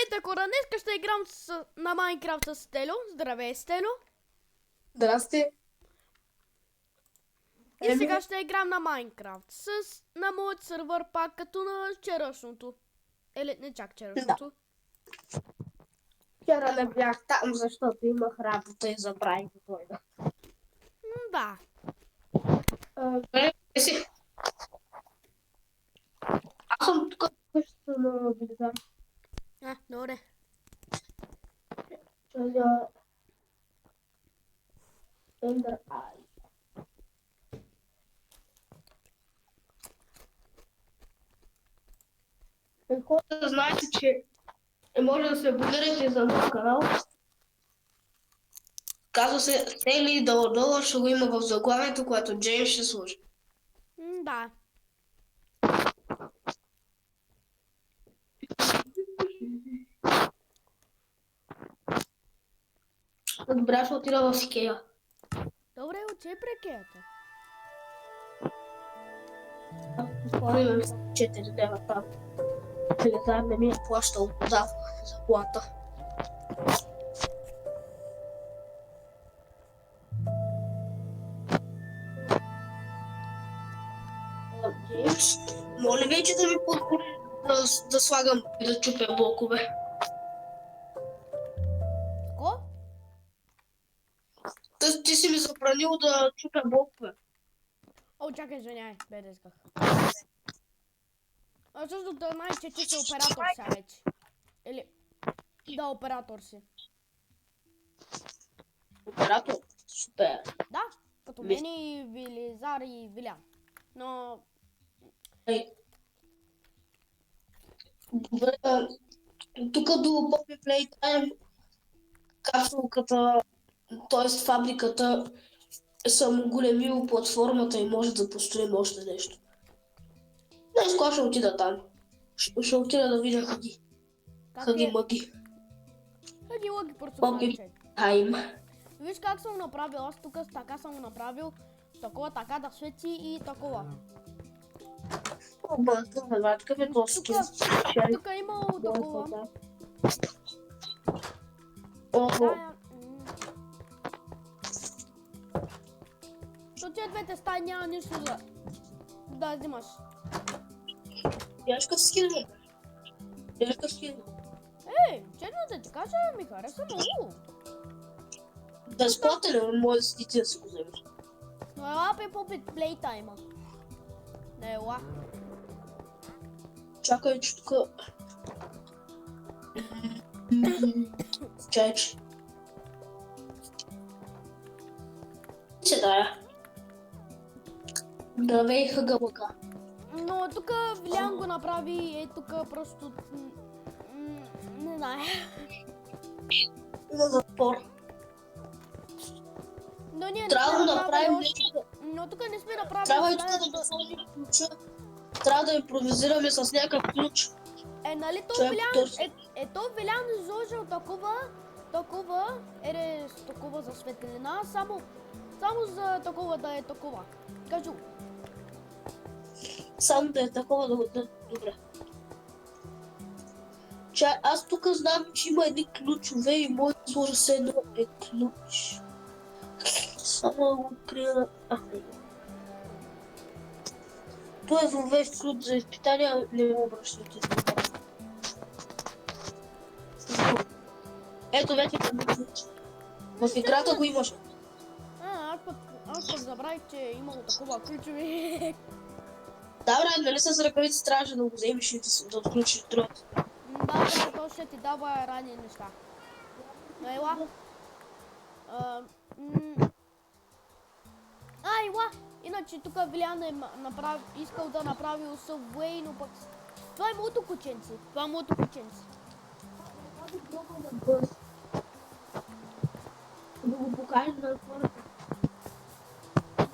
Здравейте хора, днес ще играм на Майнкрафт с Стелю. Здравей, Стелю. Здрасти. И сега ще играм на Майнкрафт на моят сървър пак като на вчерашното. Или не чак вчерашното. Вчера не бях там, защото имах работа и забравих да дойда. Да. Къде си? Аз съм тук къщата на Велизар. Добре. Чая Ender Eye. Хората знаете, че може да се абонирате за моят канал. Казва се Стели долу-долу, ще го има в заглавието, което Джеймс ще служи. Да. Добре, ще отида в Икея. Добре, учи прекията. Имам 4 лева там. Велизар не ми е плащал заплата. Джеймс, моля вече да ми позволи да слагам и да чупя блокове. Ко? Ти си ми забранил да чупя блокове. О, чакай, извиняй, бедесках. Също да знаеш, че ти си оператор сега вече. Или... Да, оператор си. Оператор? Супер. Да, като мен и Велизар и Вилян. Но... Добре, тук до Poppy Playtime капсулката, т.е. фабриката съм големил платформата и може да построим още нещо. Днес кога ще отида там? Ще отида да видя Хаги. Хаги-маги. Хаги-лъги персонажи. Poppy Time. Виж как съм направил, аз тук така съм направил, такова така да свети и такова. Какъв е този скин? Тук е имало такова. Защото тия двете стаи няма нищо да взимаш. Яшка скин, бе. Яшка скин. Честно да ти кажа, ми хареса много. Безплатен ли? Може да ти да си го вземеш. Но ела при Poppy Playtime. Не ела. Чакай, че тук... Чайче. Се дая. Здравей, Хага-мага. Но тук Вилян го направи, тук просто... Не знае. За затвор. Но ние трябва да направим нещо. Но тук не сме направили. Трябва и тук да сложим ключа. Трябва да импровизираме с някакъв ключ. Нали то Вилян, то Вилян изложил такова, такова за светлина, само за такова да е такова. Кажу. Само да е такова да добре. Аз тук знам, че има едни ключове и може да сложа с едно ключ. Само да го открия. Това е зловещ ключ за изпитания, не му обръщайте. Ето вече ключ. В играта го имаш. Аз пък забравих, че е имало такова ключове. Да, бре, нали с ръкавици трябваше да го вземеш и да отключиш другата. Да, то ще ти дава ранни неща. Но ела. Ела! Иначе тук Вилян е искал да направи Subway, но пък... Това е моето кученце. Да го покажеш на хората.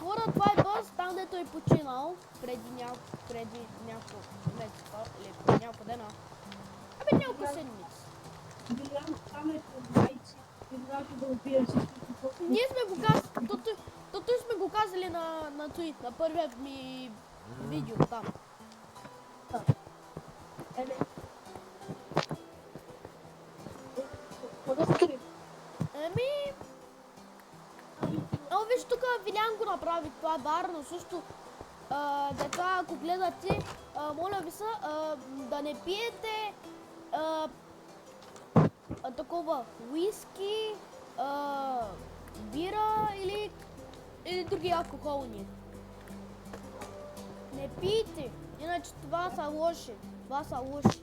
Хора, това е бос, там дето е починал преди няколко месеца или преди няколко дена. Няколко седмици. Вилян, там е по-майци. Трябваше да убия всички. Ние сме го казали, той сме го казали на първият ми видео там. Вилян го направи, това е вярно. Също, деца, ако гледате, моля ви се, да не пиете такова уиски, бира или други алкохолни. Не пийте, иначе това са лоши. Това са лоши.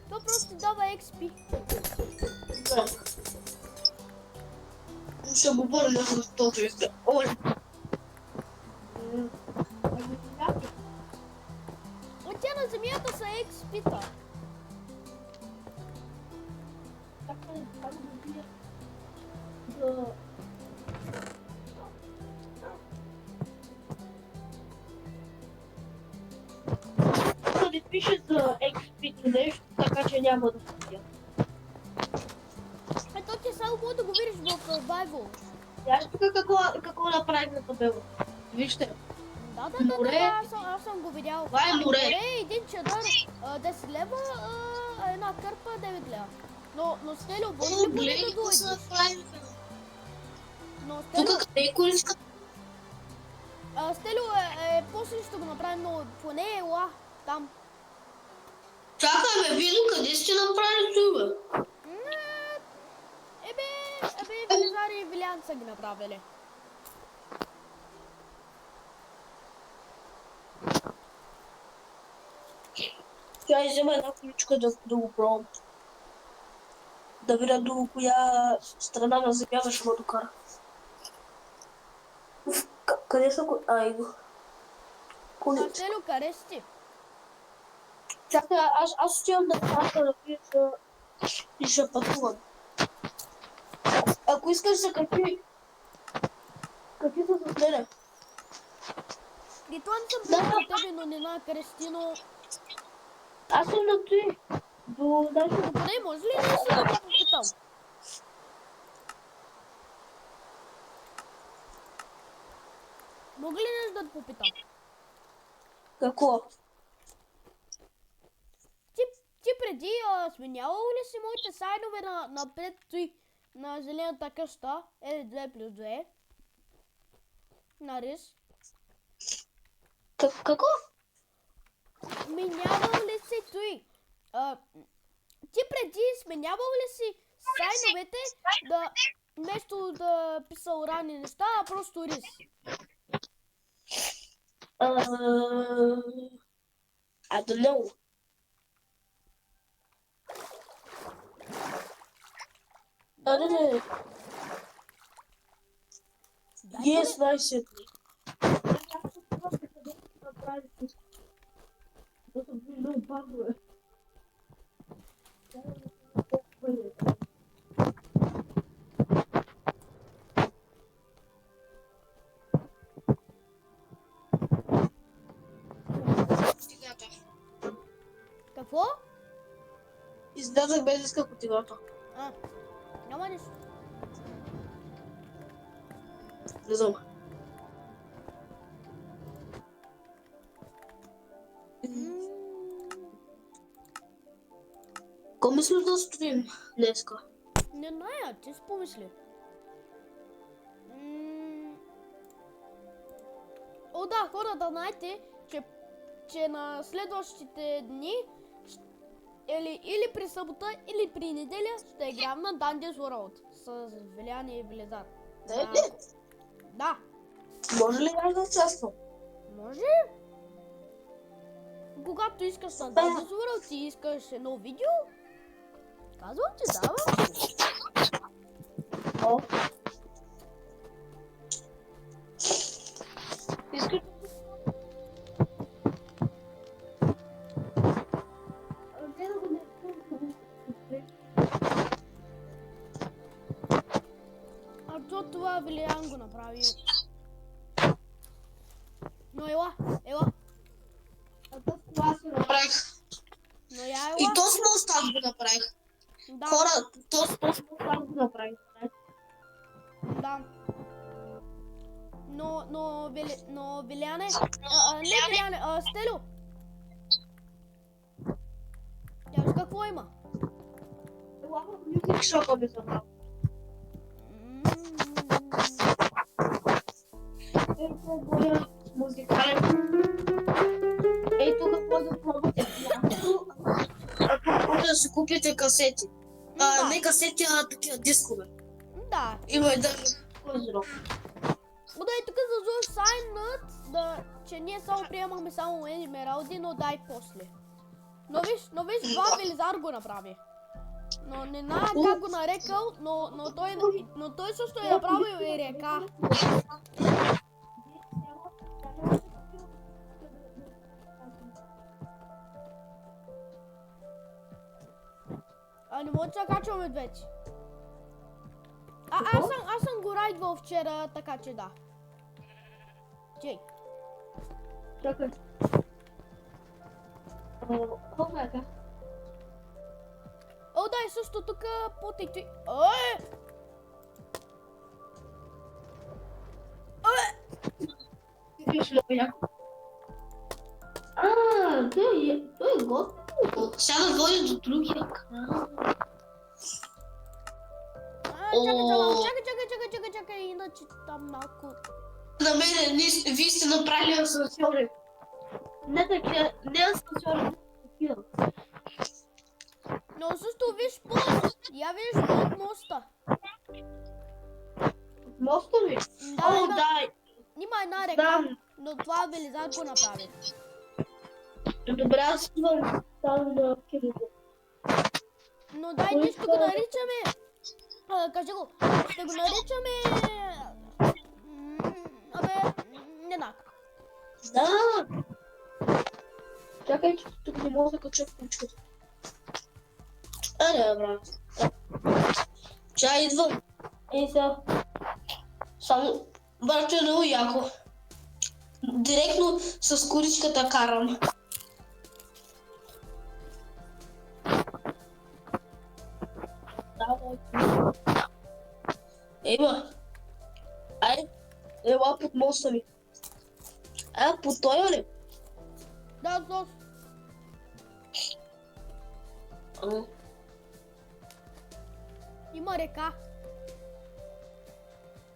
Това просто ти дава XP. Да. Ще го върна с този изглед. Оле. А тя на земята са XP-та. Да не пише за XP нещо, така че няма да ходя. Ето ти само може да го видиш в Survival. Знаеш тук какво направих на табела? Вижте. Да, Море. аз съм го видял. Това е море. Един чадър, 10 лева, една кърпа, 9 лева. Но Стелио, може ли поне да дойдеш? Но Стелио, Тук къде е количка? Стелио после ще го направим, но поне ела там. Чакай ме, вие къде сте направили това? Велизар и Вилян са ги направили. Тя взема една количка да го пробвам. Да видя до коя страна на земята ще ме докара. Къде са го? Количка. Стелио, къде си ти? Чакай, аз отивам да кажа да видя и ще пътувам. Ако искаш да качи се с мене. И това не съм бил на тебе, но не на Кристино. Аз съм на той. До нашето. Поне може ли нещо да го попитам? Мога ли нещо да те попитам? Какво? Ти преди сменявал ли си моите сайнове напред той на зелената къща L2+2 на рис? Какво? Сменявал ли си той? Ти преди сменявал ли си сайновете да вместо да писал ранни неща, а просто рис? I don't know. Не. Yes, най-сетни. Да съм много падове. Какво? Излязах без иска котигата. Няма нищо. Не знам. Какво мислиш да строим днеска? Не зная, ти си помисли. О да, хората, знаете, че на следващите дни или при събота, или при неделя ще играем на Dandy's World с Велян и Велизар. Да. Може ли аз да участвам? Може. Когато искаш на Dandy's World, ти искаш едно видео, казвам ти, давам ти. О. Искаш? Това Велиан го направи. Но ела. Това си направих. Но я ела. И то смол став го направих. Да. Хора, то смол став го направих. Да. Но Велиане, не Велиане, Стелю. Тя виж какво има. Ела в Music Shop ми забрал. моя музикален. Ей, тук може да пробвате пианото, ако може да си купите касети. Да. Не касети, а такива дискове. Да. Има и даже озеро. Удай тук за Зо сайнът, да, че ние само приемахме само емералди, но дай после. Но виж, два Велизар го направи. Но не знае как го нарекал, но той също е направил и река. А не може да качваме вече. Аз съм го райдвал вчера, така че да. Чей. Чакай. О, да, и също тук по тик-тик. Ой! Той е готово. Сега да води до другия край. Чакай, иначе там малко... На мен, вие сте направили асансьори. Не такива, не асансьори, такива. Но също виж пост. Я виж от моста. Моста ми? Да, Да. има една река, но това Велизар го направи. Добре, аз идвам там на киното. Но дай, ние ще го наричаме... Кажи го, ще го наричаме... Не знам. Да! Чакай, че тук не мога да кача в кучката. Аре, брат. Чай, идвам. Ей сега. Само, брат, е много яко. Директно с куричката карам. Ема. Ай, ела под моста ми. Под той ли? Да, Зос. Има река.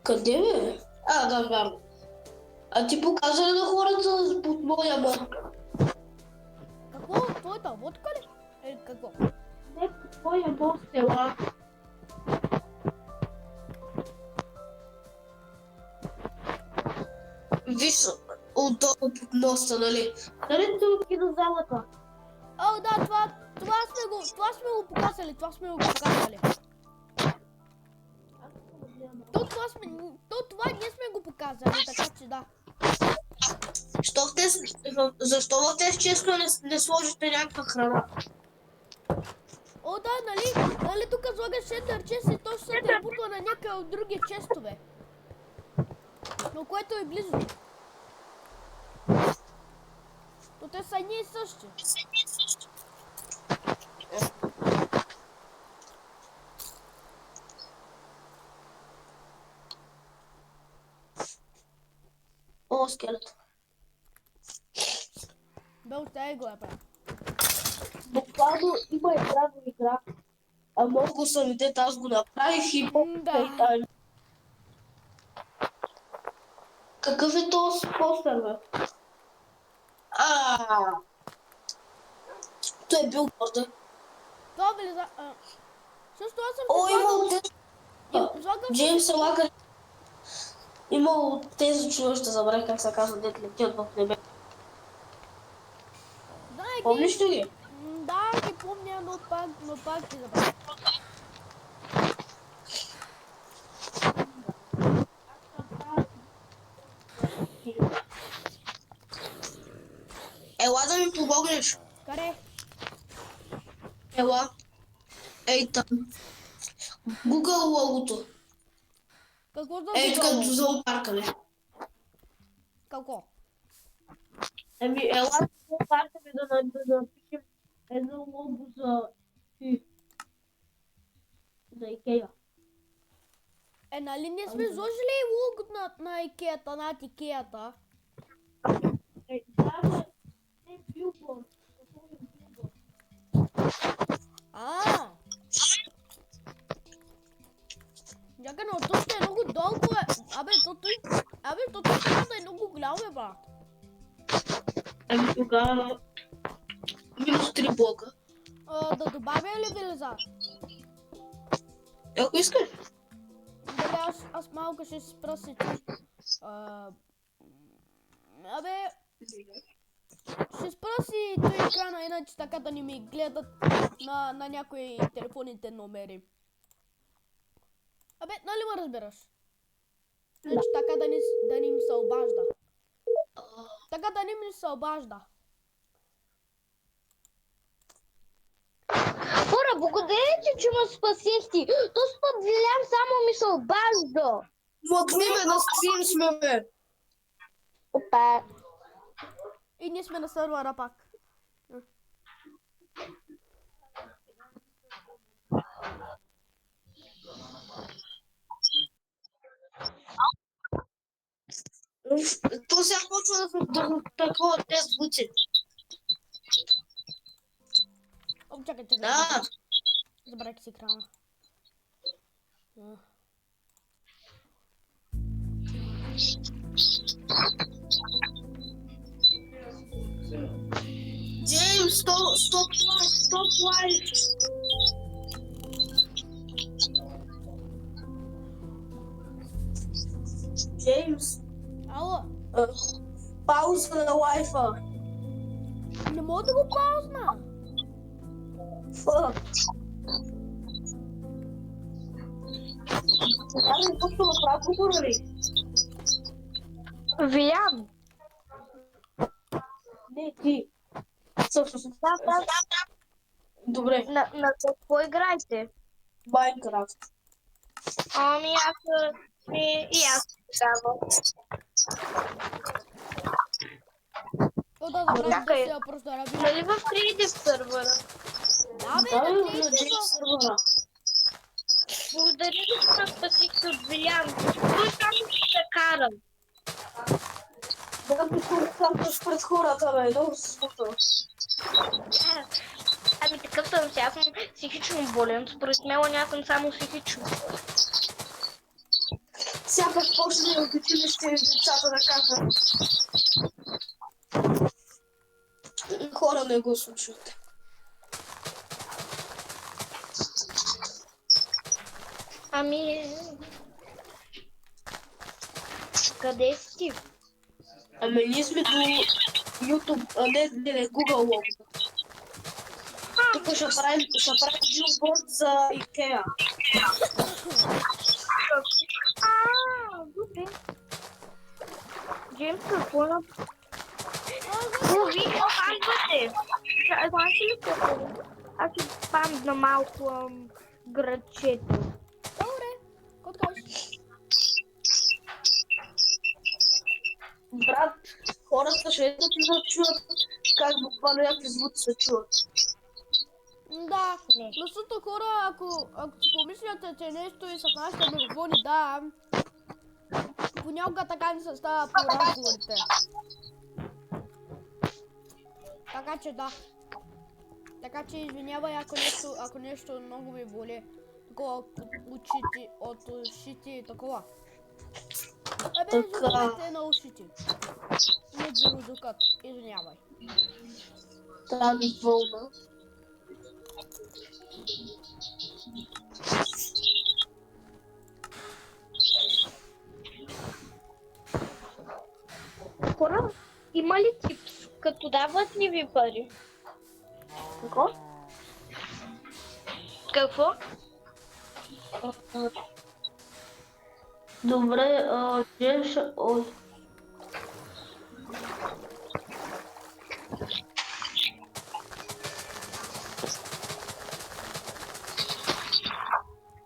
Къде бе? Да. А ти показа ли на хората под моя мост? Какво? Твоята водка ли? Или какво? Не, под моя мост ела. Виж, отдолу под моста, нали? Нали тук и на залата? О, да, това сме го показали, Това ние сме го показали, така че да. Защо в тези често не сложите някаква храна? О, да, нали тук слагаш едър чест и то ще се препутва на някъде от други честове. Но което е близо. То те са едни и същи. О, скелет. Бе, остави го, бе. Буквално има игра. А много съм дете, аз го направих и Да. Какъв е този постер, бе? Той е бил горда. Това влиза... Също аз съм... О, имал Слагам... Джеймс Лакър. Имал тези чудовища, забравих как се казва, дете летят в небе. Помниш ли ги? Да, ги помня, но пак ги забравя. Ела да ми помогнеш. Къде? Ела. Ей там. Google логото. Какво да Ей, го като дало? зоопарка, бе. Какво? Ела в зоопарка ми да напишем едно лого за Икея. Нали не сме сложили лог на Икеята, над Икеята? Да, е билборд. Чакай, но то ще е много дълго, бе. То тук трябва да е Ами тогава минус 3 блока. Да добавя ли Велизар? Ако искаш. Добре, аз малко ще се спроси ти. Абе, ще спроси той екрана, иначе така да не ми гледат на някои телефонните номери. Абе, нали ме разбираш? Значи така да не им се обажда. Така да не ми се обажда. Хора, благодаря ти, че ме спасихте. Този път Вилям само ми се обажда. Мъкни ме, на стрим сме, бе. Опа. И ние сме на сървъра пак. То сега почва да такова те звучи. О, чакай. Да. Забравяйки си екрана. Джеймс, стоп лайк. Джеймс, Ало, пауза на лайфа. не мога да го паузна. Фак. Ами, почва в разговора ли? Вилям. Не, ти. Всъщност. Да. Добре, На какво играете? Майнкрафт. Ами и аз тогава. Да забравих да Чакай. се просто раби. Нали в Creative сървъра? Да, бе, Да, да на клейте Джеймс сървъра. Благодаря ви, че ме спасихте от Вилям. Той само ще се карам. Да ми хората пред хората, бе, много се смутал. Ами такъв съм си, аз съм психично болен. Според мен аз съм само психично. Сякаш почне от училище децата да кажат. Хора не го слушат. Ами... Къде си ти? Ами ние сме до YouTube, не, Google лого. Тук ще правим билборд за IKEA. Добре. Джеймс, какво на... Вие опазвате. Знаеш ли какво? Аз ще спам малко градчето. Добре, какво кажеш? Брат, хората ще да ти да чуят как буквално някакви звуци се чуват. Да, Не. но също хора, ако си помисляте, че нещо е с нашите микрофони, да, понякога така не се става по разговорите. Така че да. Така че извинявай, ако нещо много ви боли. Такова от ушите и такова. Абе, Така. извинявайте на ушите. Не джерудукът, извинявай. Тази вълна. Хора, има ли типс, като дават ли ви пари? Какво? Какво? Добре, Джеймс, ой.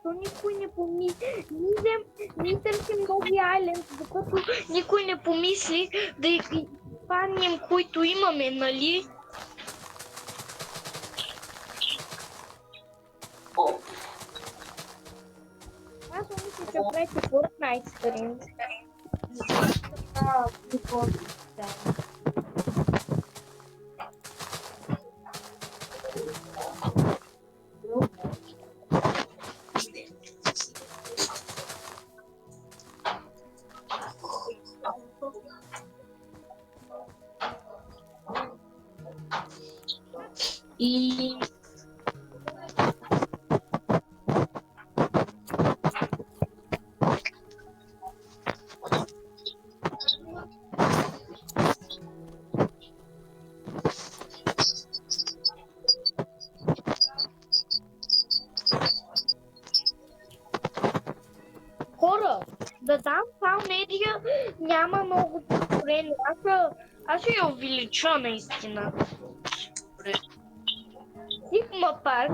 То никой не помисли. Ние търсим нови айленд, докато никой не помисли да изпаним, които имаме, нали? Оп. Аз мисля, че правите Fortnite стрим. Прикольно. И... Хора, да там медия няма много повторение. Аз ще я увелича наистина. Сигма парк.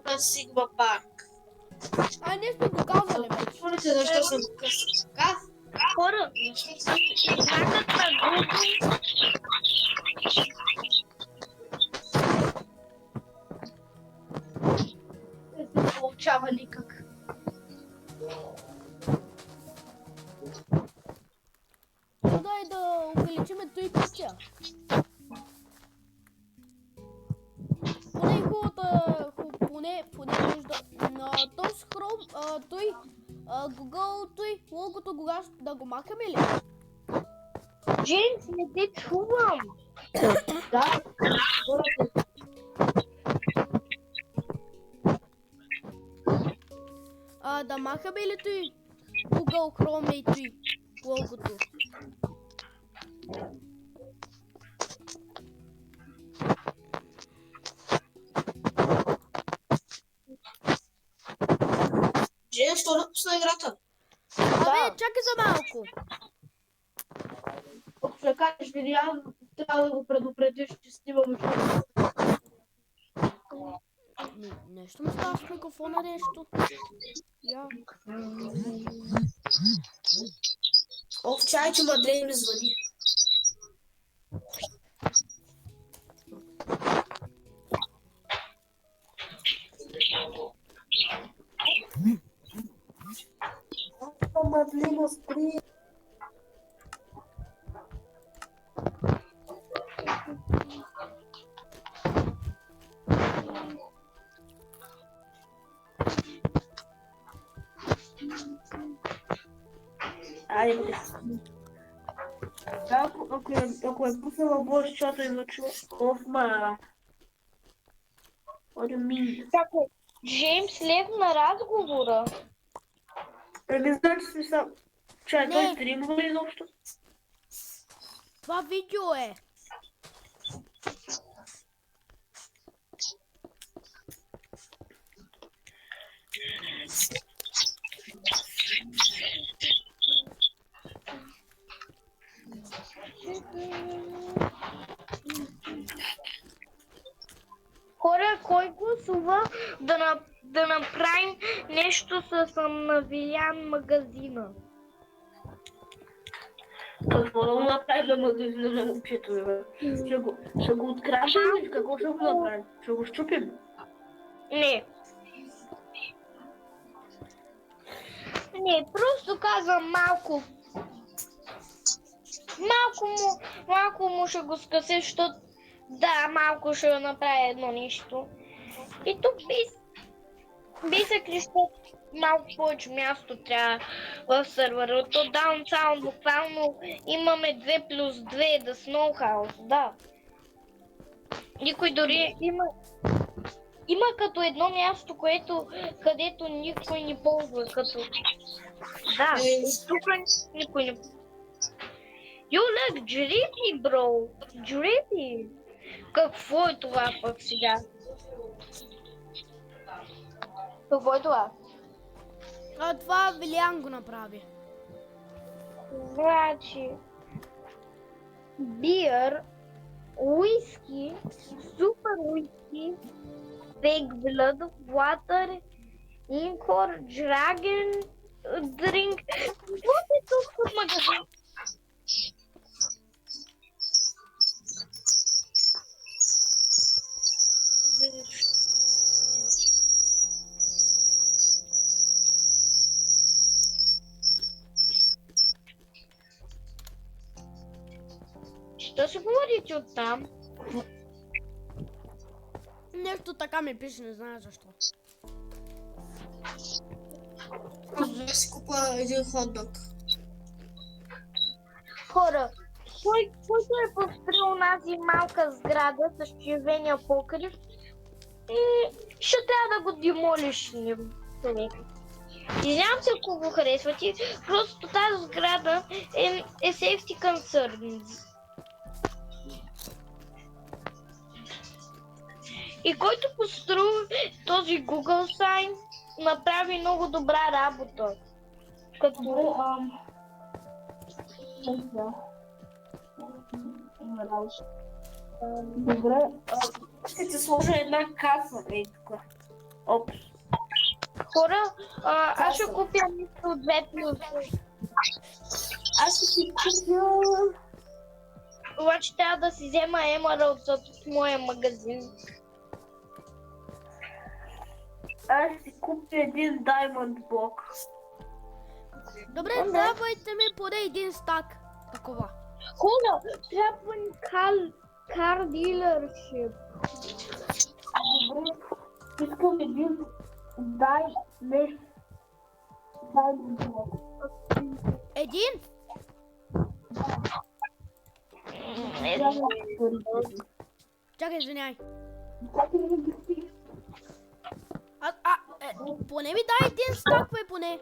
Да, Сигма парк. А ние сме го казали вече. Помните защо съм късно така? Хора, знакът на Google. Не се получава никак. Дай да увеличиме той пътя. Поне хубавата, поне нужда на този хром, той, Google, той, логото да го махаме ли? Джеймс, не те чувам. Да, Да махаме ли той Google Chrome и той логото? Жен, що напусна играта? Абе, чакай за малко. Ако ще кажеш Вилиан, трябва да го предупредиш, че снимаме шоу. Нещо ми става с микрофона, нещо. Я. В чайче Мадрей ми звъни. Мадлина, спри. Айде, бъде. Ако е пуснала бой, защото излъчва ма... What do you mean? Чакай, Джеймс лев на разговора. Не знам, че сме сам. Чай, Не. той стримва ли изобщо? Това видео е. Хора, кой гласува да направим нещо с Навиян магазина? Какво да го направим на магазина на момчето, бе? Ще го откраднем или какво ще го направим? Ще го щупим? Не. Не, просто казвам малко. Малко му ще го скъся, защото да, малко ще направя едно нещо. И тук би се крещал малко повече място трябва в сървъра. То Downtown буквално имаме 2+2 да Snowhouse, да. Никой дори има като едно място, където никой не ползва, като... Да, тук никой не... You look drippy, bro. Drippy. Какво е това пък сега? Какво е това? Това Вилиан го направи. Значи... Beer, whisky, super whisky, fake blood, water, incore, dragon, drink. Какво е тук в магазин? Що се говорите оттам? Нещо така ми пише, не знам защо. Аз да си купа един хот-дог. Хора, който е построил онази малка сграда с червения покрив, ще трябва да го демолиш, човек. Извинявам се, ако го харесвате, просто тази сграда е safety concerns. И който построи този Google Sign, направи много добра работа. Като... Добре, ще ти сложа една каса, тук. Опс. Хора, аз ще купя нещо от 2+. Аз ще си купя... Обаче трябва да си взема Emerald от моя магазин. Аз ще си купя един Diamond блок. Добре, давайте ми поне един стак. Такова. Хора, трябва ни car dealership. Добре, искам един Diamond блок. Един? Чакай, извиняй. Поне ми дай един стак, бе, поне.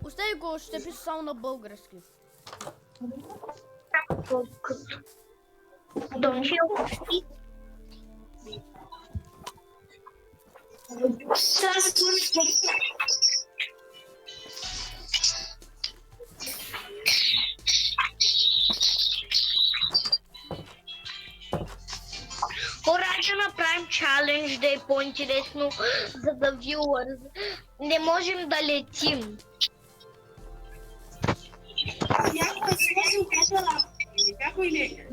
Остави го, ще пиша само на български. Хора, да направим чалендж, да е по-интересно, за да viewers. Не можем да летим. Някой е сложил катера. Някой не.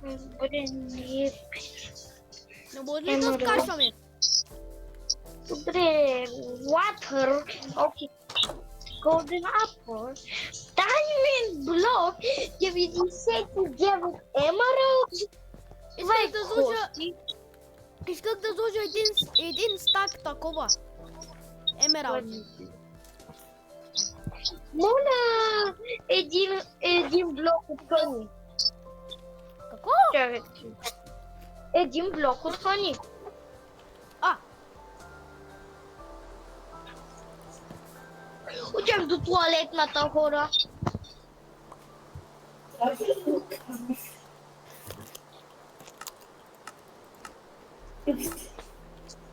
Добре, не. Не може ли да скачваме? Добре, water. Окей. Golden apple. Diamond block. 99 emerald. Исках да сложа един стак такова. Емералд. Моля, един блок от хъни. Какво? Чакайте. Един блок от хъни. Отивам до туалетната, хора.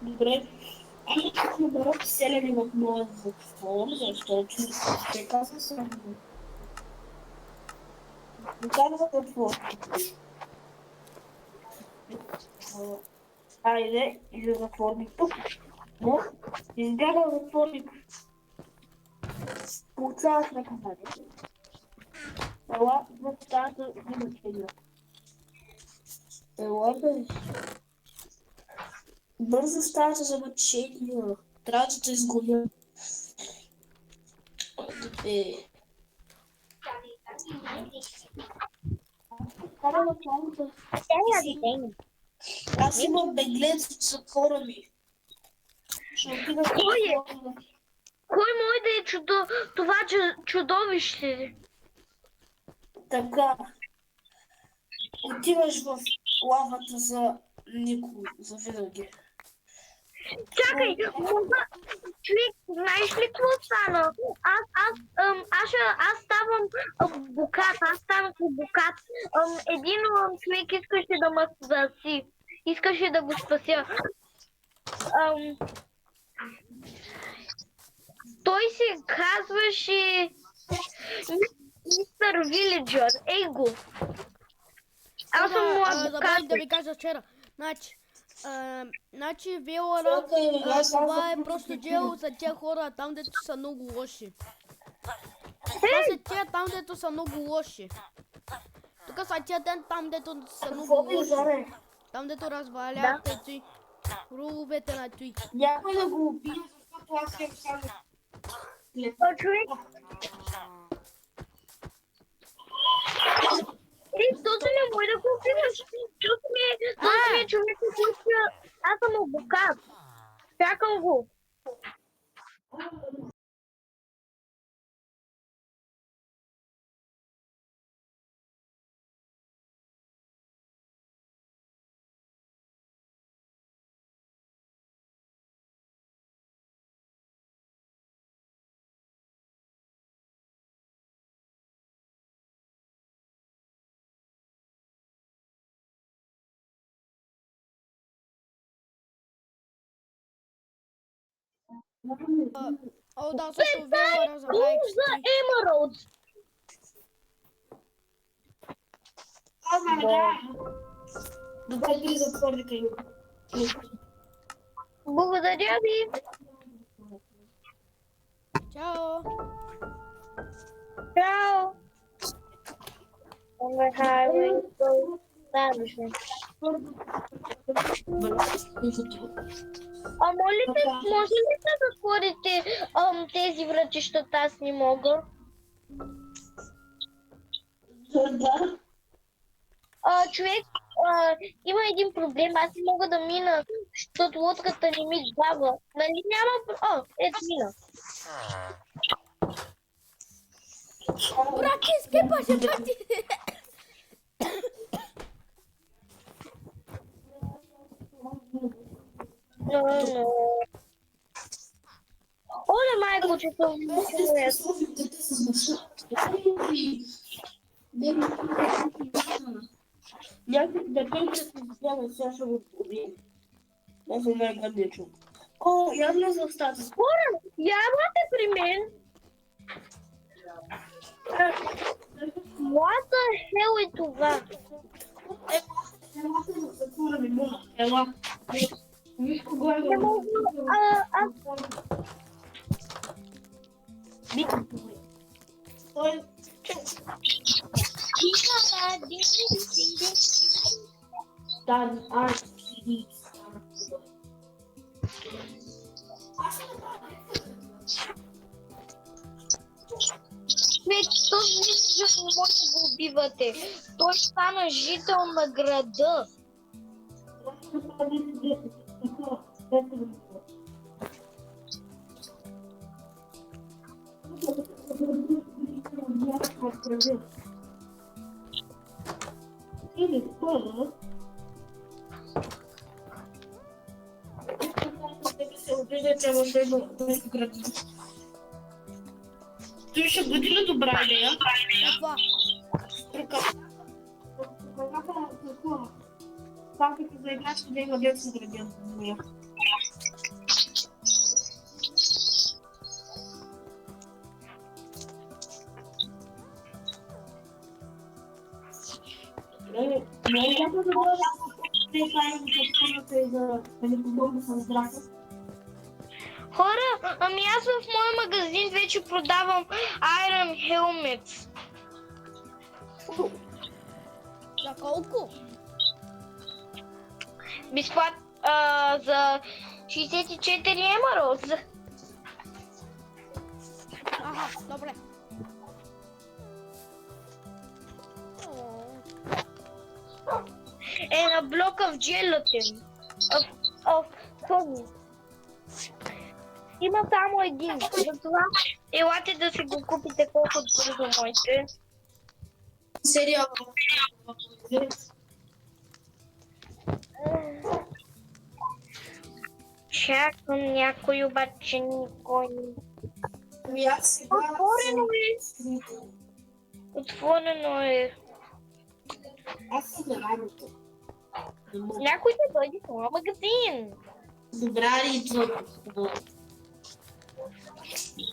Добре. Аз не бъдат селени в моя затвор, защото те казва съм. Как за затвор? Айде, и за затворник тук. Но, избяга затворник. Получаваш наказание. Ела, в тази взима. Ела, бе. Бързо ставате за мъчение. Трябва да те изгоня. Аз имам беглец от затвора ми. Кой може да е това чудовище? Така. Отиваш в лавата за никой, за винаги. Чакай, човек, знаеш ли какво стана? Аз ставам букат, аз станах букат. Един човек искаше да ме спаси. Искаше да го спася. Той се казваше Мистер Вилиджър. Ей го. Аз съм му Забравих да ви кажа вчера. Значи Вилара, това е просто джел за тия хора там, дето са много лоши. Това са тия там, дето са много лоши. Тук са тия там, дето са много лоши. Там, дето развалят тези руловете на той. Някой да го убие, защото аз съм само. Човек. Този не може да го убиваш. Този ми е човек, аз съм адвокат. Чакам го. О, да, също вие забравих. Гул за Emeralds. Добре, дори затвори кай. Благодаря ви. Чао! Чао. On the highway, go establishment. Може ли да затворите тези вратища, аз не мога? Да. Човек, има един проблем, аз не мога да мина, защото лодката не ми дава. Нали няма... ето мина. Брат, ти скипаше, брат! Но. Оле, майко, че съм Някакви детенца се взема, сега ще го убием. Аз съм най-гадния чук. О, я влезла в стата. хора, явате при мен. What the hell е това? Ела, затвора ми муна. Ела. Виж кого е Не мога, Той да, човек, този жител не може да го убивате. Той стана жител на града. Той ще бъде ли добра идея? Каква? Папите за играчка да има детска градина. Хора, Ами аз в моя магазин вече продавам Iron Helmets. За колко? Безплатно за 64 Emeralds. Аха, добре. На блока в gelatin. Има само един. Затова елате да си го купите колкото бързо можете. сериално. Чакам някой, обаче никой. Ами аз сега... Отворено е. Отворено е. Аз съм на работа. Някой да дойде в моя магазин. Добра ли идва?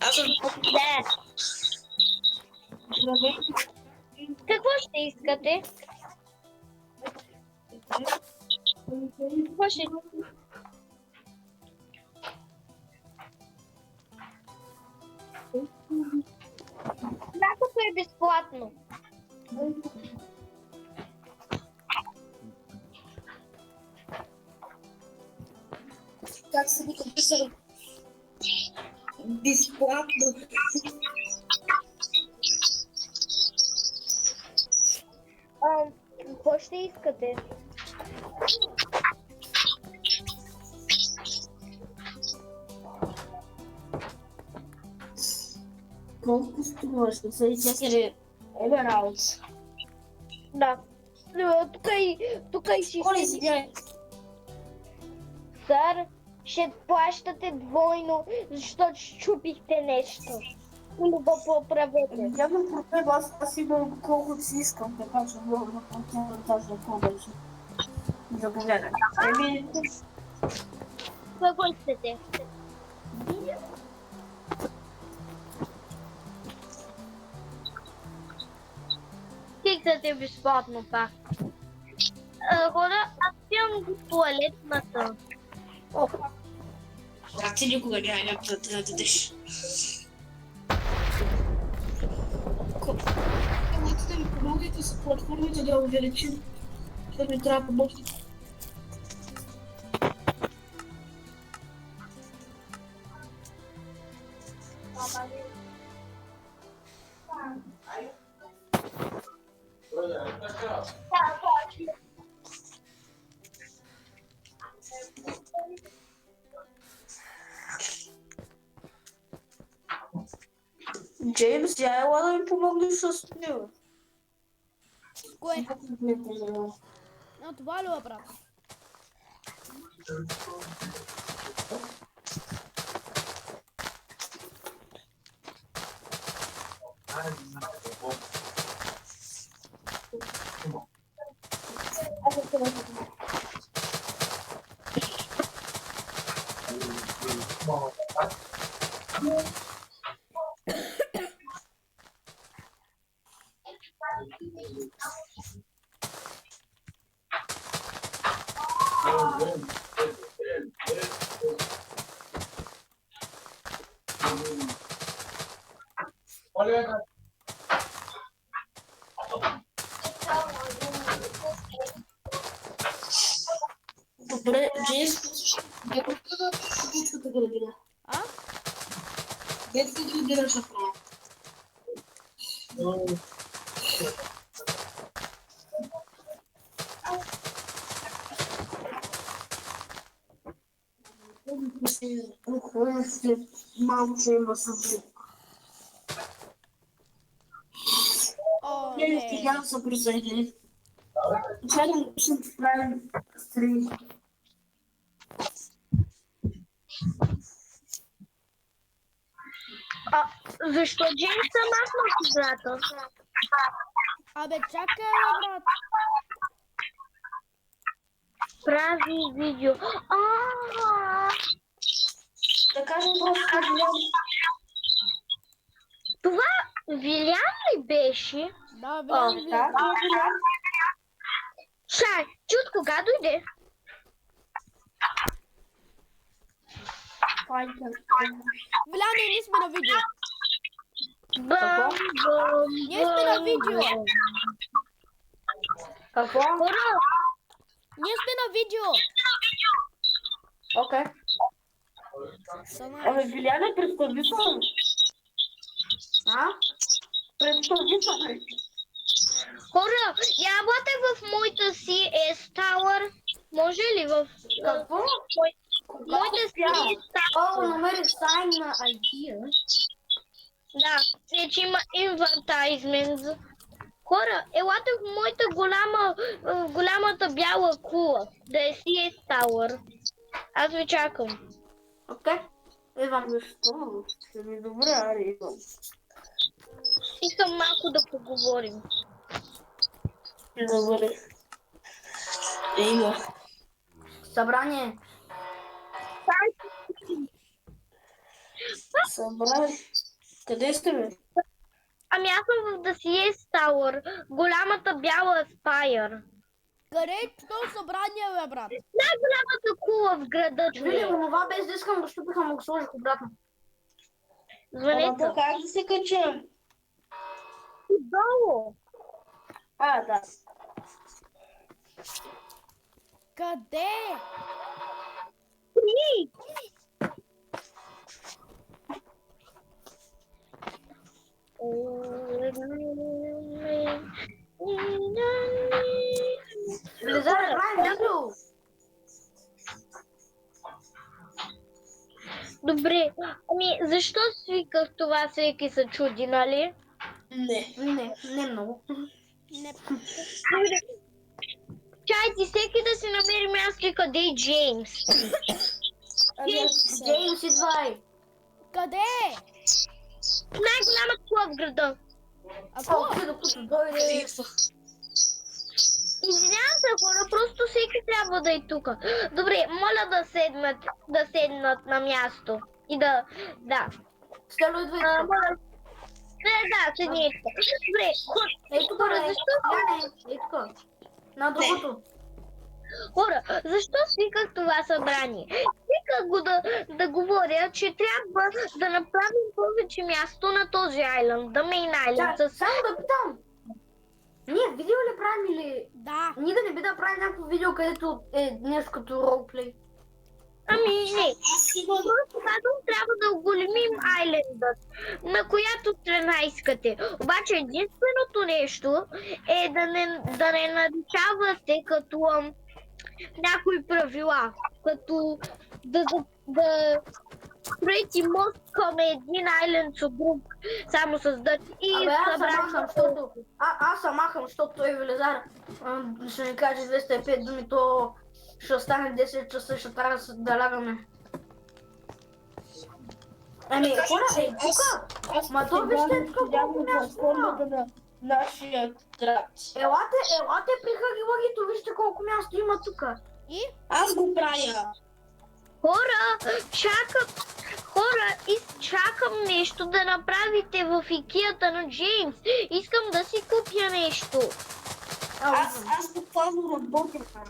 Аз съм... Да. Здравейте. Какво ще искате? Какво ще... Някакво е безплатно. Как се вика писал? Безплатно. Какво ще искате? Колко струва? 64 Emeralds. Да. Тук и ще... Оле, извиняй. Сър, ще плащате двойно, защото щупихте нещо. Или го поправете. Нямам проблем, аз имам колкото си искам, така че мога да платя тази повече. Заповядай. Какво искате? Стигнат е безплатно пак. Хора, аз имам до туалетната. О, да, ти никога няма някаква да дадеш. Можете да ми помогнете с платформите да увеличим, защото ми трябва помощник. Джеймс, я ела да ми помогнеш с него. Кое? Това ли е, брат? Добре, Джеймс, детската градина. А? Детска градина ще правя. Малко ще има събри. О, Не не. стига да се присъедини. Чакай, ще правим стрим. Защо Джеймс съм махнал играта? Абе, чакай, бе, брат. Прави видео. Да кажем просто Вилян. Това Вилян ли беше? Да, бе, Да, това е Вилян. Шай, чут кога дойде? Виляне, ние сме на видео. Бам, бам, Ние сме на видео. Какво? Хора, Ние сме на видео. Окей. Сънай. Абе, Виляне, представи се. А? Представи се. хора, я работех в моята си S-Tower. Може ли в... Какво? Моята си S-Tower. О, намерих тайна идея. Да, вече има инвентаризмент. Хора, елате в моята голямата бяла кула, да е си S-Tower. Аз ви чакам. Окей. Идвам защо? Ще ми добре, аре, идвам. Искам малко да поговорим. Добре. Има. Събрание. Събрание. Къде сте, бе? Ами аз съм в The CS Tower, голямата бяла Spire. Къде е това събрание, бе, брат? Най-голямата кула в града, Вили, човек. онова без да искам го щупиха, му го сложих обратно. Звънеца. Как да се качам? Долу. Да. Къде? Три. Влизай, правим видео. Добре, ами защо свиках това, всеки се чуди, нали? Не много. Не. Добре. Чайте, всеки да си намери място, къде е Джеймс. Джеймс, идвай. Къде? Най-голямата кула в града. Ако? Докато дойде. Извинявам се, хора, просто всеки трябва да е тук. Добре, моля да седнат на място. И да, Скало идва и А, тук. моля. Не, да, седни. Добре, Ей тук, хора, бе. защо? Ей тук. На другото. Хора, защо свиках това събрание? Свиках го да говоря, че трябва да направим повече място на този айланд, да мейн айланд. Само да питам. Ние видео ли правим или... Да. Ние да не би да правим някакво видео, където е нещо като ролплей. Ами не, просто казвам, трябва да оголемим айлендът, на която страна искате. Обаче единственото нещо е да не нарушавате като някои правила, като да строите мост към един айленд от друг, само с дъжд и Абе, аз съм събрани. махам, защото... Аз съм махам, защото той Велизар ще ни каже 205 думи, то ще остане 10 часа, ще трябва да лягаме. Ами, хора, тука! Ма то вижте тук колко място има. на нашия град. Елате при Хаги-Лагито, вижте колко място има тука. И? Аз го правя. Хора, чакам нещо да направите в икията на Джеймс. Искам да си купя нещо. Аз буквално работя там.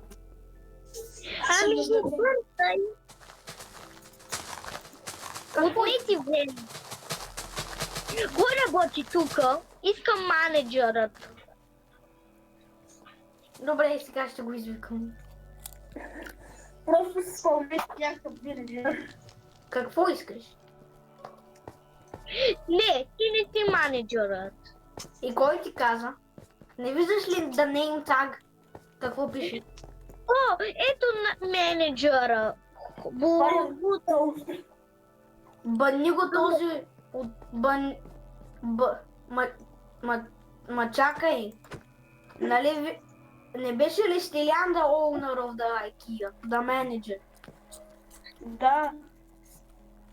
Ами, не бързай. Отне ти време. Кой работи тука? Искам менеджерът. Добре, сега ще го извикам. Просто се спомнях някакъв вилежер. Какво искаш? Не, ти не си менеджерът. И кой ти каза? Не виждаш ли да name tag? Какво пише? О, ето на менеджера. Бани го този от ма чакай. Нали не беше ли Стилян the owner of the IKEA? The manager? Да.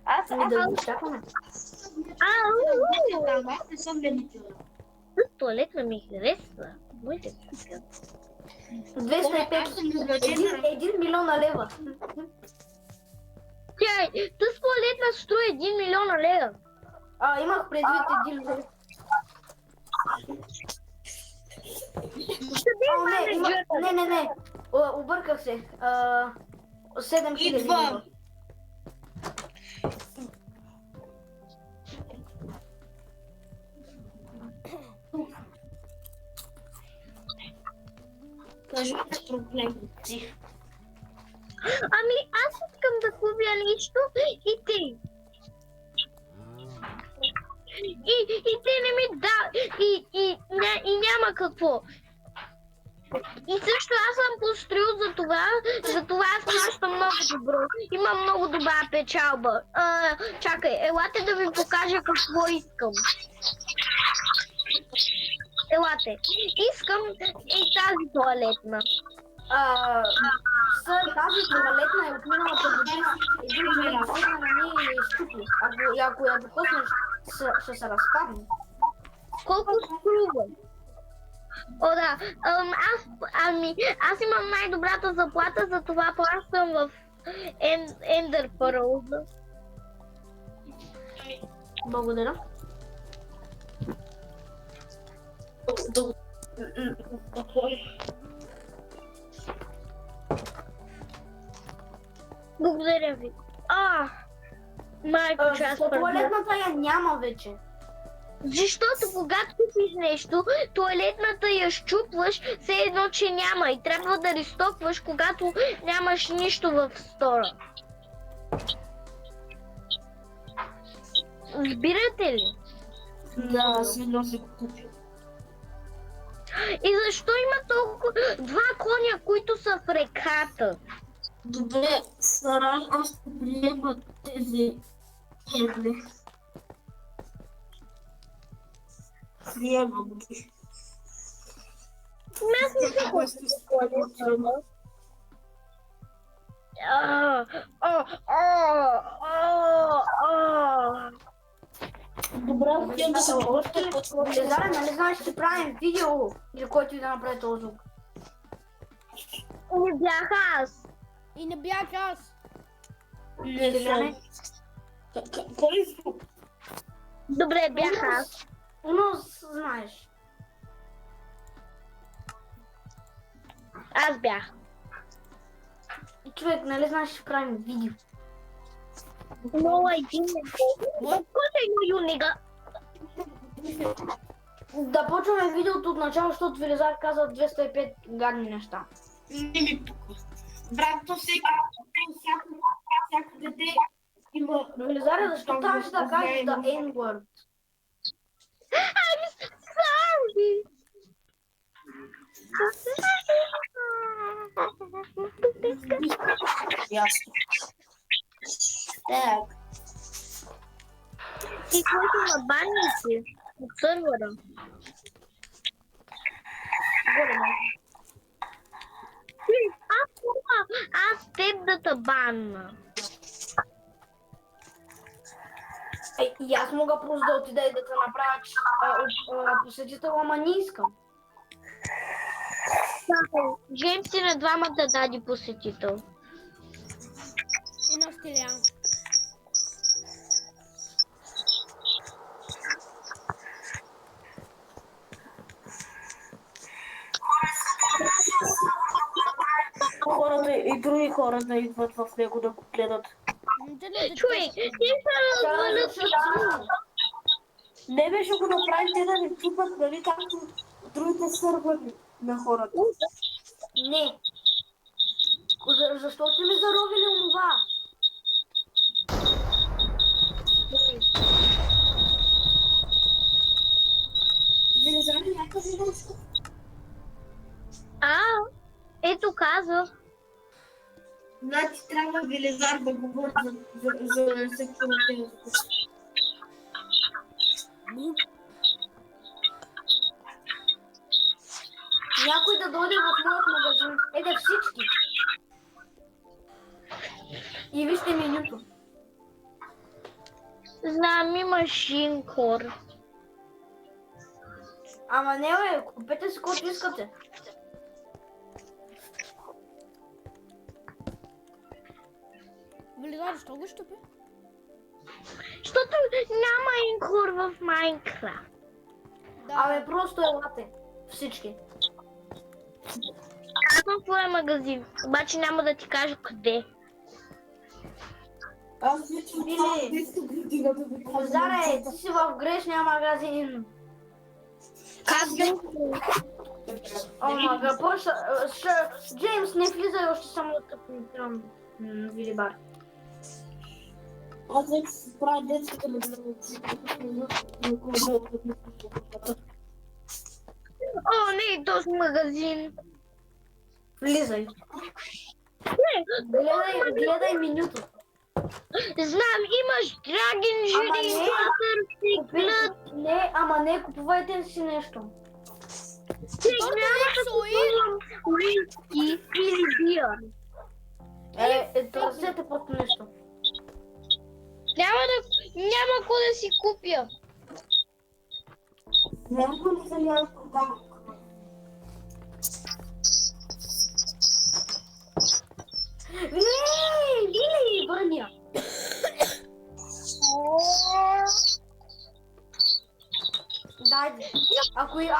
Аз Да го чакаме. не съм менеджер. Туалетна ми харесва. Моите пуска. 205 1 милиона лева. Тя, тъс туалетна струва 1 милиона лева. Имах предвид 1 лев. Не. Обърках се. 7000 лева. Кажете проблемите. Ами аз искам да купя нещо и ти. И те не ми да. И няма какво. И също аз съм построил за това аз плащам много добро. Имам много добра печалба. Чакай, елате да ви покажа какво искам. Елате. Искам и тази туалетна. Тази туалетна е от миналата година. Един човек седна на нея и я изчупи. Ако я докоснеш, ще се разпадне. Колко струва? О, да. Аз имам най-добрата заплата, затова плащам в Ender Pearl. Благодаря. Благодаря ви. Майко, че аз туалетната я няма вече. Защото когато купиш нещо, туалетната я щупваш, все едно, че няма и трябва да рестокваш, когато нямаш нищо в стора. Разбирате ли? Да, аз едно си го купил. И защо има толкова два коня, които са в реката? Добре, Сара, аз ще приема тези хедли. Приемам ги. Аз не се Добре, хотим да се още подходи. Лезаре, нали знаеш, че правим видео, или който и да направи този звук? Не бях аз. И не бях аз. Не съм. Кой звук? Добре, бях аз. Но знаеш. Аз бях. И човек, нали знаеш, ще правим видео. Но един не го. Кой е юнига? Да почваме видеото от начало, защото Велизар каза 205 гадни неща. Не ми тук. Брат, то всяко дете има... Велизаре, защо трябваше да кажеш да N-word? I'm sorry. Ясно. Так. И който на банници от сървъра. Горе, Аз теб да те банна. и аз мога просто да отида и да те направя посетител, ама не искам. Джеймс и на двамата даде посетител. И на Стилян. Хората и други хората идват в него да го гледат. Човек, ти се развалят. Не беше го направим те да не чупат, нали, както другите сървъри на хората. Не. Защо сте ми заровили онова? Велизари, някакъв нещо. Ето казах. Значи трябва Велизар да говори за всеки на тези. Някой да дойде в моят магазин. Еде всички. И вижте менюто. Знам, имаш инкор. Ама не, бе, купете си който искате. Велизар, защо го щупи? Защото няма инкор в Майнкрафт. Да. Абе, просто елате. Всички. Аз съм в твоя магазин, обаче няма да ти кажа къде. Аз вече Или- 200 година да го кажа. Заре, ти си в грешния магазин. Как да? Ама, Джеймс, не влизай още само да те коментирам Вилибар. Аз вече си правя детската магазина. О, не, този магазин. Влизай. Не, Гледай менюто. знам, имаш драген Ама жири, не. клът. Не, ама не, купувайте си нещо. Няма да купувам уиски или бир. Търсете просто нещо. Няма какво да си купя. Някой не съм ял продавам. Вили, върня. Дай. Ако я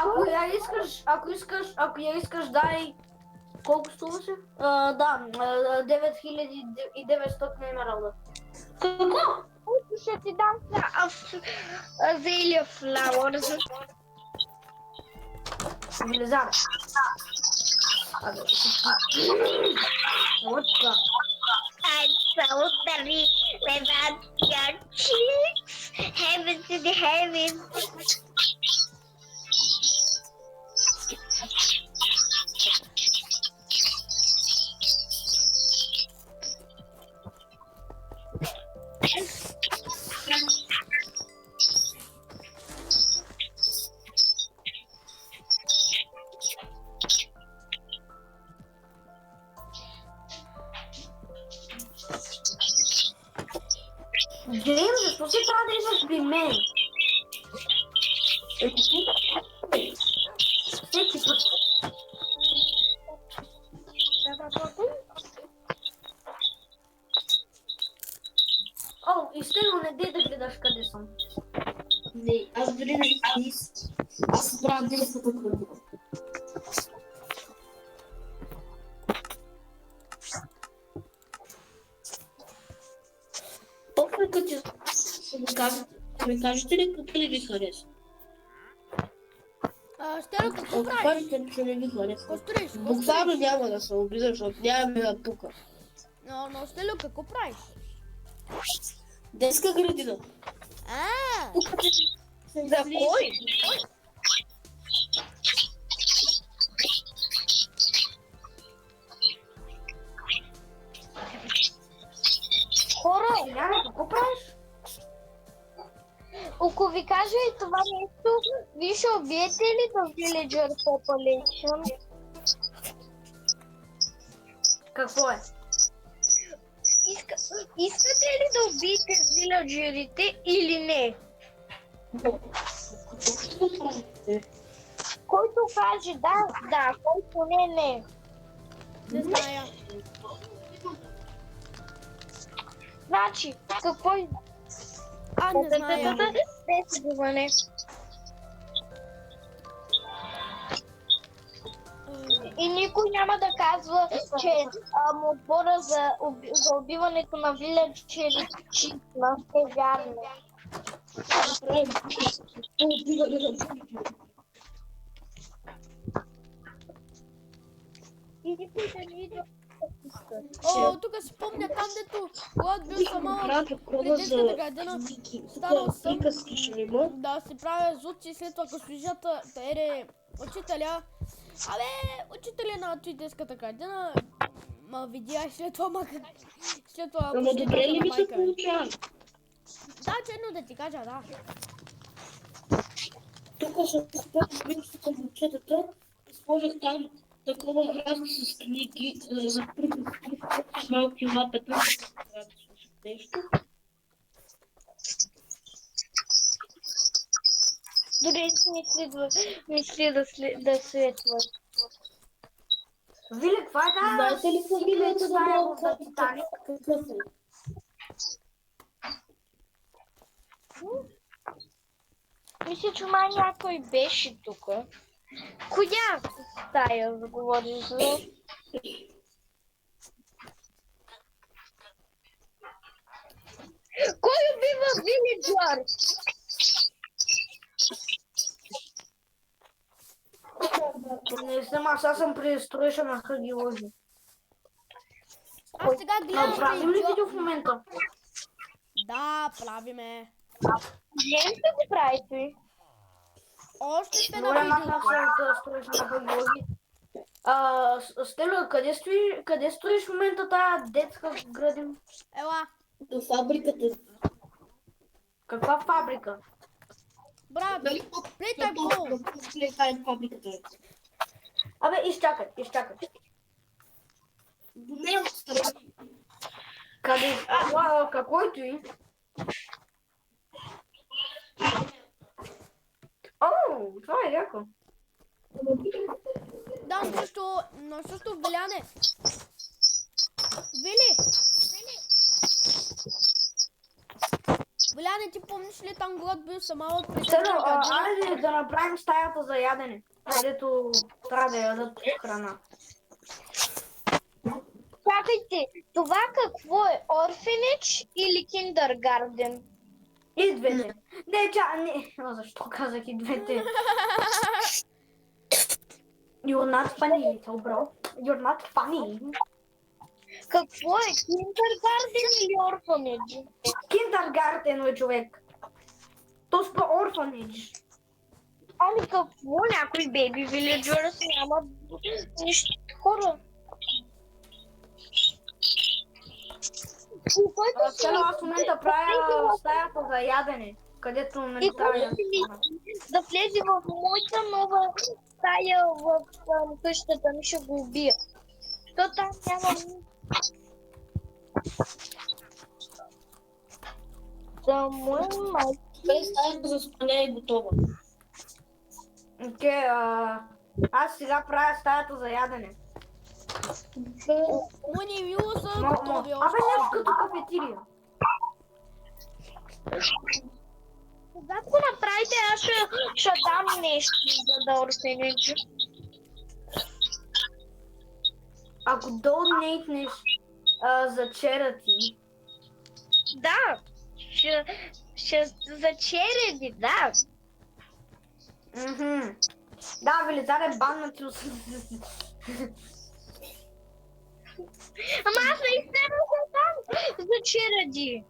искаш, дай. Колко струваше? Да, 9900 емералда. Какво? Ще ти дам Азелия Флауър. Велизар. Вот така. I'm so sorry without your cheeks. Heaven to the heavens. Джеймс, защо се трябва да идваш при мен? Всеки път. О, изтегло дей да гледаш къде съм. Не, аз дори не аз правя детската градина. Точно като ми кажете ли какво ли ви хареса? Стело, какво правиш? Кажете, че не ви хареса. Какво строиш? Буквално няма да се обида, защото нямаме да тука. Но Стело, какво правиш? Детска градина. За кой? Хора, Няма, какво правиш? ако ви кажа и това нещо, ви ще убиете ли да Villager Population? Какво е? Искате ли да убиете виледжерите или не? Който каже да, който не. Не зная. Значи, какво е? Не зная. Гласуване. И никой няма да казва, че отбора за убиването на виледжери читна е вярно. И никой да не иде. Тук си помня там, дето когато бил съм малък при детската градина, станал съм да си правя зуци и след това като служат учителя. Учителя на той детската градина ма видя и след това Ама добре ли ми се получава? Да, чедно да ти кажа, да. Тук ще спомням към момчетата и сложих там такова врязка с книги за приказки, малки лапета, нещо. Дори мисли да светват. Виле, това е да... Знаете ли фамилията на моят за Титаник? Какъв е? Мисля, че май някой беше тук. Коя стая да говориш за? Кой убива виледжър? Не знам, аз съм при строежа на Хагиложи. Аз сега гледам Правим ли видео в момента? Да, правиме. Вие сте го правите? Още сте на Добре, видеото. махна се от строежа на Хагиложи. Стело, къде стоиш в момента тая детска градина? Ела, До фабриката. Каква фабрика? брат, плитай гол. Това е фабриката. Абе, изчакай. Не е отстрани. Къде? Какой той? О, това е яко. Да, но също Веляне. Вили! Веляне, ти помниш ли там, когато бил съм малък при Стело, детската градина? айде да направим стаята за ядене, където трябва да ядат храна. Чакайте, това какво е? Орфенич или киндергарден? И двете. Не. Защо казах и двете? You're not funny, little bro. You're not funny. Какво е? Киндергарден или орфенич? Киндергартен е човек. То спа орфанидж. Ами какво? Някои бейби виледжърс нямат нищо хора. Аз в момента правя стаята за ядене, където не трябва да да влезе в моята нова стая в къщата ми, ще го убия. Защото там няма нищо. Да му е майка. Стаята за спане е готова. Окей, аз сега правя стаята за ядене. Му не било са Абе, готови нещо още. като кафетирия. Когато го направите, аз ще дам нещо за да орфенеджа. Ако донейтнеш за charity, Да, ще за череди, да. мгм. Да, Велизар е баннат от... Ама аз наистина ще дам за череди.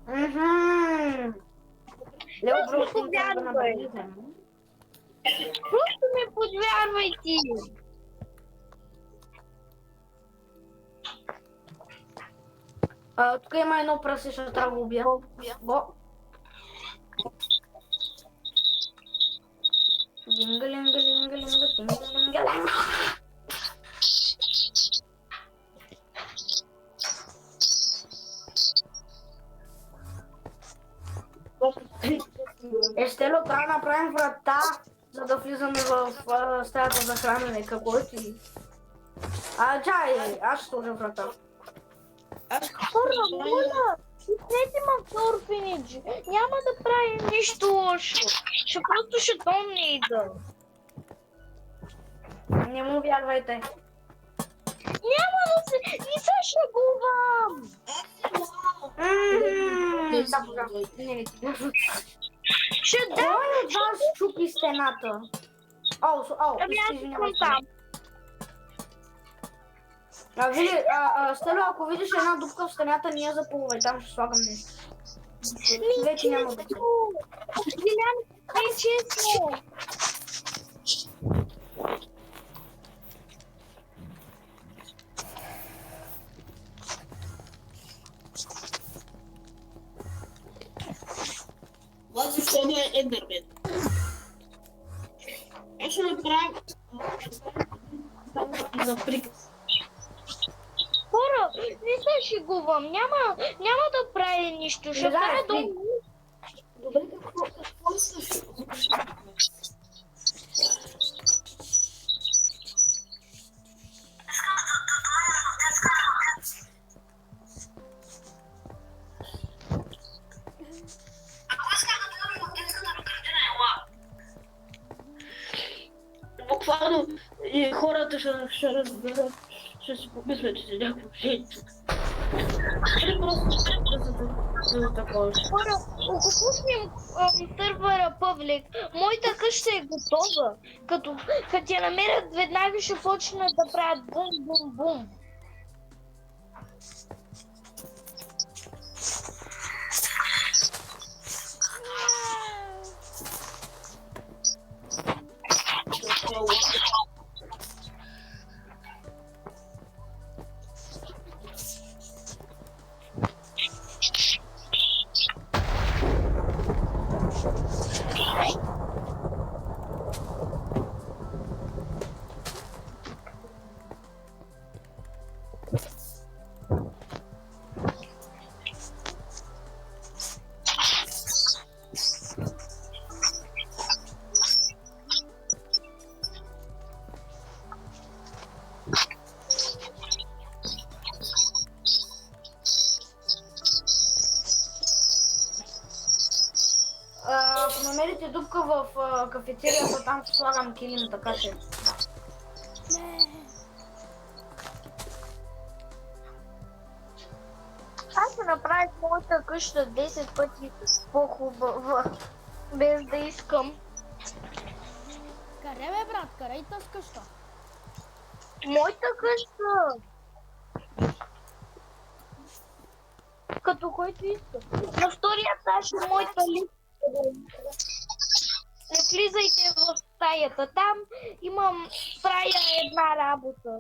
Мгм. Лео, Просто просто ми да повярвай. направите. Просто ми подвярвай ти. Тук има едно прасе, ще трябва да го убия. Го. Дингалингалингалинга, дингалингалинга. Естело, трябва да направим врата, за да влизаме в стаята за хранене. Какво е ти? Чай, аз ще сложа врата. Хора, моля, пуснете ме в орфенеджи. Няма да правим нищо лошо. Просто ще донейда. Не му вярвайте. Няма да се... Не се шегувам. Да, пожалуйста. Не, Ще дам. Кой от вас чупи стената? Ами аз съм там. Стело, ако видиш една дупка в стената, ние запълвай, там ще слагам нещо. Вече няма да. Дилян, е честно. Това защото е Ендермен. Аз ще направя за приказ. Хора, не се шегувам. Няма да правя нищо. Ще Добре, правя спи. долу. Добре, какво искаш? Буквално и хората ще разберат, ще си помислят, че си някакво жейче. Или просто за такова. Хора, ако пуснем сървъра пъблик, моята къща е готова. Като я намерят, веднага ще почнат да правят бум-бум-бум. Ако намерите дупка в кафетерията, там ще слагам килим, така че. Аз ще направя моята къща 10 пъти по-хубава, без да искам. Къде бе, брат? Къде е тази къща? Моята къща! Като който иска. На втория етаж е моята листа. Не влизайте в стаята. Там имам правя една работа.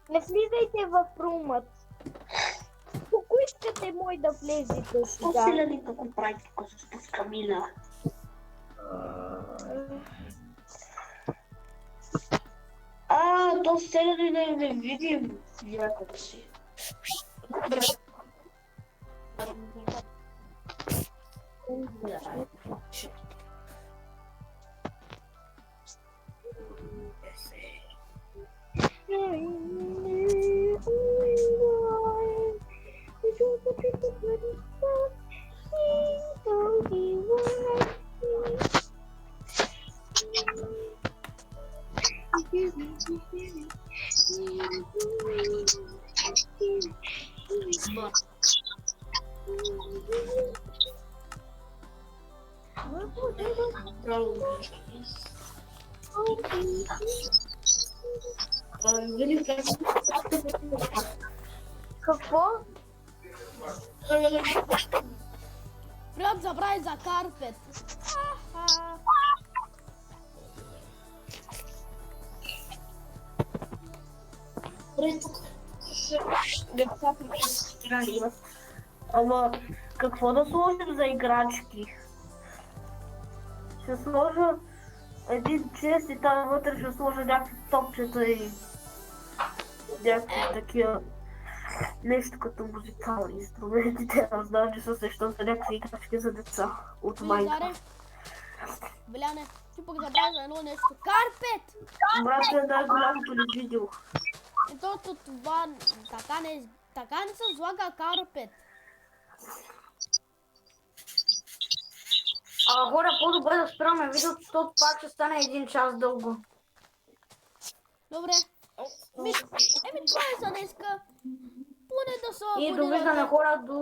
Не влизайте в румът. Ако искате мой да влезете сега. По-силен какво прави тук с камина. То селяни не видим някак си. Какво? Брат, забрави за карпет. Аха. Децата не са играли. Ама какво да сложим за играчки? Ще сложа един чест и там вътре ще сложа някакви топчета и някакви такива нещо като музикални инструменти. Те не знам, че се сещам за някакви играчки за деца от майка. Заре. Беляне, ти пък забрави за едно нещо. Карпет! Брат, най-голямото ли видео? И точно това, така не се слага карпет. Хора, по-добре да спираме видеото, защото пак ще стане 1 час дълго. Добре. Това е за днеска. Поне да са И абонирани. довиждане хора до